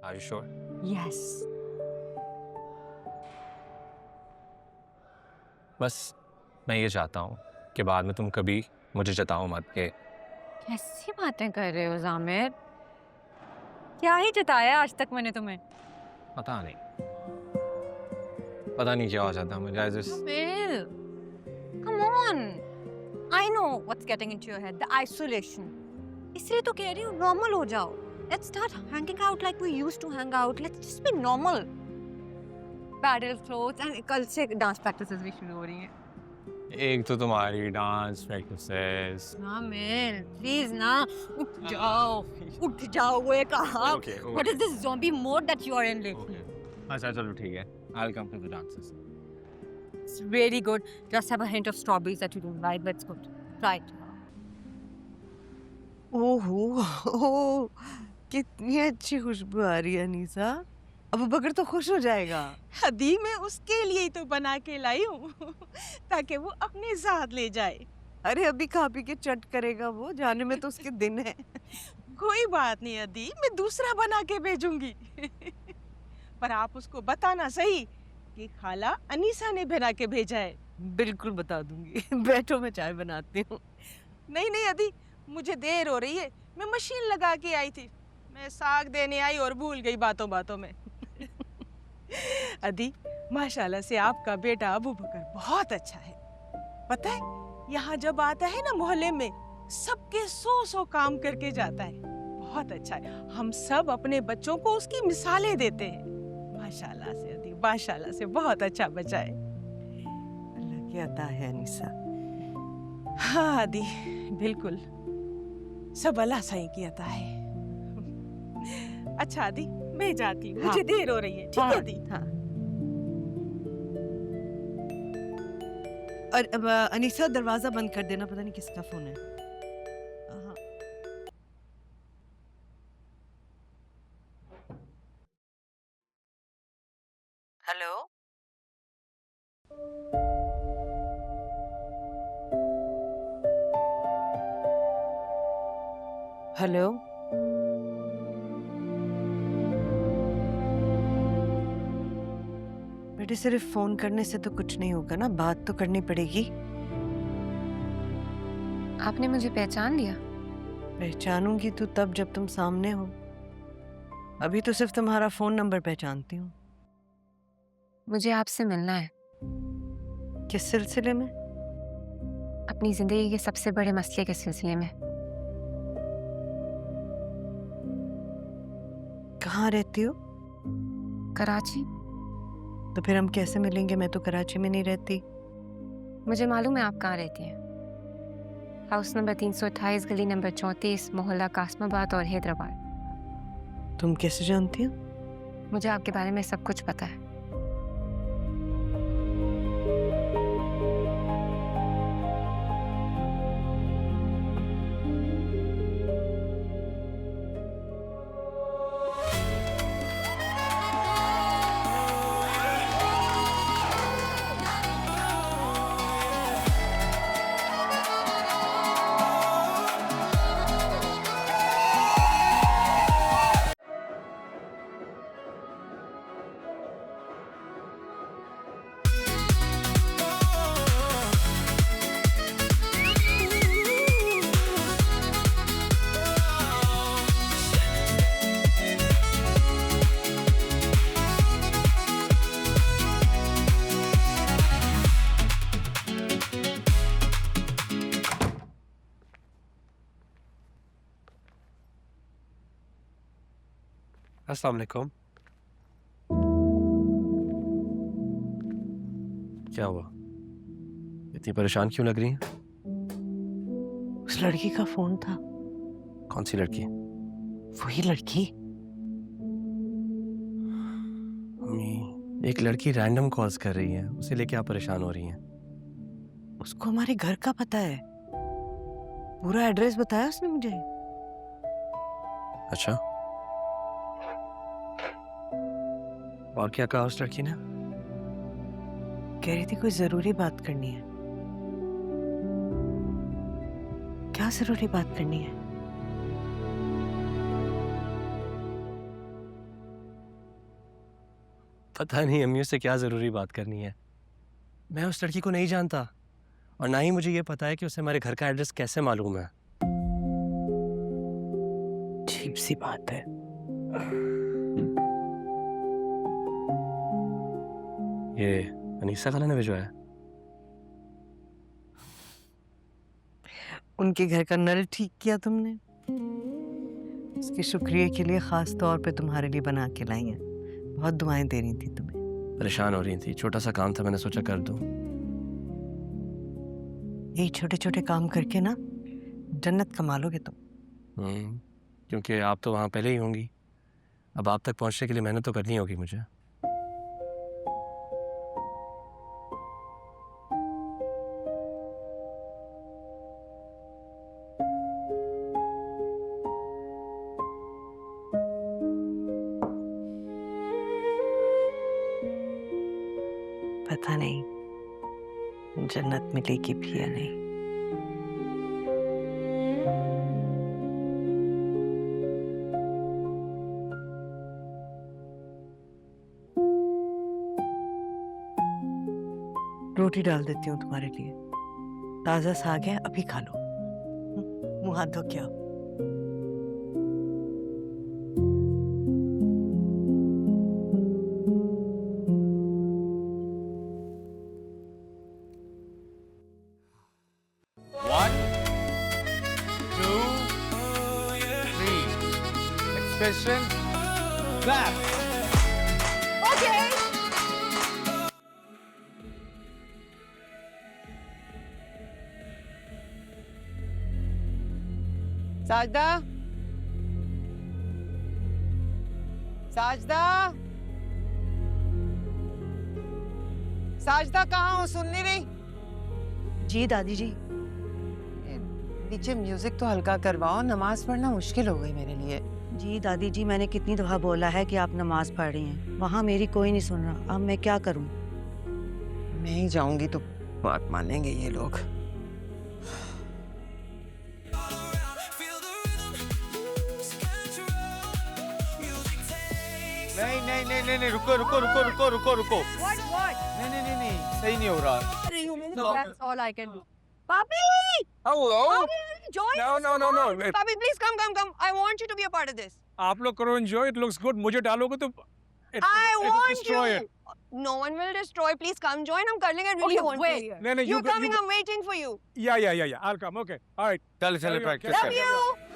Are you sure? Yes. बस मैं ये चाहता हूँ कि बाद में तुम कभी मुझे जताओ मत कि कैसी बातें कर रहे हो जामिर? क्या ही जताया आज तक मैंने तुम्हें? पता नहीं क्या हो जाता मुझे। Jamil, come on. I know what's getting into your head. The isolation. इसलिए तो कह रही हूँ normal हो जाओ. Let's start hanging out like we used to hang out. Let's just be normal. Paddle clothes and कल से dance practices भी शुरू हो रही हैं. एक तो तुम्हारी डांस प्रैक्टिसेस। Jamil, please ना उठ जाओ वो कहा. Okay. What is this zombie mode that you are in lately? अच्छा चलो ठीक है। I'll come to the dances. It's really good. Just have a hint of strawberries that you don't like, but it's good. Try it. ओहो कितनी अच्छी खुशबू आ रही है अनीसा। अबू बकर तो खुश हो जाएगा। हदी मैं उसके लिए ही तो बना के लाई हूँ ताकि वो अपने साथ ले जाए। अरे अभी खा पी के चट करेगा वो, जाने में तो उसके दिन है। कोई बात नहीं हदी, मैं दूसरा बना के भेजूंगी पर आप उसको बताना सही कि खाला अनीसा ने बना के भेजा है। बिल्कुल बता दूंगी। बैठो मैं चाय बनाती हूँ। नहीं नहीं हदी, मुझे देर हो रही है, मैं मशीन लगा के आई थी, मैं साग देने आई और भूल गई बातों बातों में अदी माशाल्लाह से आपका बेटा अबू बकर बहुत अच्छा है। पता है यहाँ जब आता है ना मोहल्ले में सबके 100 काम करके जाता है। बहुत अच्छा है, हम सब अपने बच्चों को उसकी मिसालें देते हैं। माशाल्लाह से अदी, माशाल्लाह से बहुत अच्छा बच्चा है। अल्लाह की अता है अनीसा। हाँ अदी बिल्कुल, सब अल्लाह सही की अता है। अच्छा अदी मैं जाती हूँ, मुझे देर हो रही है। ठीक है अदी। हाँ। और अब अनीसा दरवाजा बंद कर देना, पता नहीं किसका फोन है। हाँ। हेलो हेलो बेटे, सिर्फ फोन करने से तो कुछ नहीं होगा ना, बात तो करनी पड़ेगी। आपने मुझे पहचान लिया? पहचानूंगी तो तब जब तुम सामने हो, अभी तो सिर्फ तुम्हारा फोन नंबर पहचानती हूँ। मुझे आपसे मिलना है। किस सिलसिले में? अपनी जिंदगी के सबसे बड़े मसले के सिलसिले में। कहाँ रहती हो? कराची। तो फिर हम कैसे मिलेंगे? मैं तो कराची में नहीं रहती। मुझे मालूम है आप कहाँ रहती हैं। हाउस नंबर 328, गली नंबर 34, मोहल्ला कासमाबाद और हैदराबाद। तुम कैसे जानती हो? मुझे आपके बारे में सब कुछ पता है। अस्सलाम वालेकुम। क्या हुआ, इतनी परेशान क्यों लग रही हैं? उस लड़की का फोन था। कौन सी लड़की? वही लड़की। अम्मी, एक लड़की रैंडम कॉल्स कर रही है, उसे लेके आप परेशान हो रही हैं? उसको हमारे घर का पता है, पूरा एड्रेस बताया उसने मुझे। अच्छा, और क्या कहा उस लड़की ने? कह रही थी कोई जरूरी बात करनी है। क्या जरूरी बात करनी है? पता नहीं अम्मी से क्या ज़रूरी बात करनी है। मैं उस लड़की को नहीं जानता और ना ही मुझे ये पता है कि उसे हमारे घर का एड्रेस कैसे मालूम है। अजीब सी बात है। ये अनीसा खाला ने भिजवाया? उनके घर का नल ठीक किया तुमने? उसके शुक्रिया के लिए खास तौर पे तुम्हारे लिए बना के लाई हैं। बहुत दुआएं दे रही थी तुम्हें। परेशान हो रही थी, छोटा सा काम था, मैंने सोचा कर दूं। यही छोटे छोटे काम करके ना जन्नत कमा लोगे तुम। क्योंकि आप तो वहाँ पहले ही होंगी। अब आप तक पहुँचने के लिए मेहनत तो करनी होगी मुझे। पता नहीं जन्नत मिलेगी भी या नहीं। रोटी डाल देती हूँ तुम्हारे लिए। ताजा साग है, अभी खा लो। मुंह हाथ धो के आओ। Expression, clap. साजदा, साजदा, साजदा कहाँ हो? सुन नहीं रही? जी दादी जी। नीचे म्यूजिक तो हल्का करवाओ, नमाज पढ़ना मुश्किल हो गई मेरे लिए। जी दादी जी, मैंने कितनी दफा बोला है कि आप नमाज पढ़ रही हैं। वहाँ मेरी कोई नहीं सुन रहा। अब मैं क्या करूँ? मैं ही जाऊंगी तो बात मानेंगे ये लोग। नहीं नहीं नहीं नहीं नहीं, रुको रुको रुको रुको रुको रुको। What? नहीं नहीं नहीं नहीं, सही नहीं हो रहा। That's all I can do. Papi! Hello. Papi, join No us, no come no no. on. Papi, please come. I want you to be a part of this. आप लोग करो enjoy. It looks good. मुझे डालोगे तो I want destroy you. it. No one will destroy. Please come join. I'm curling. I really want wait. to. नहीं नहीं, You're coming. I'm waiting for you. Yeah. I'll come. Okay. All right. चले Carry on, practice carry कर। on. Love you.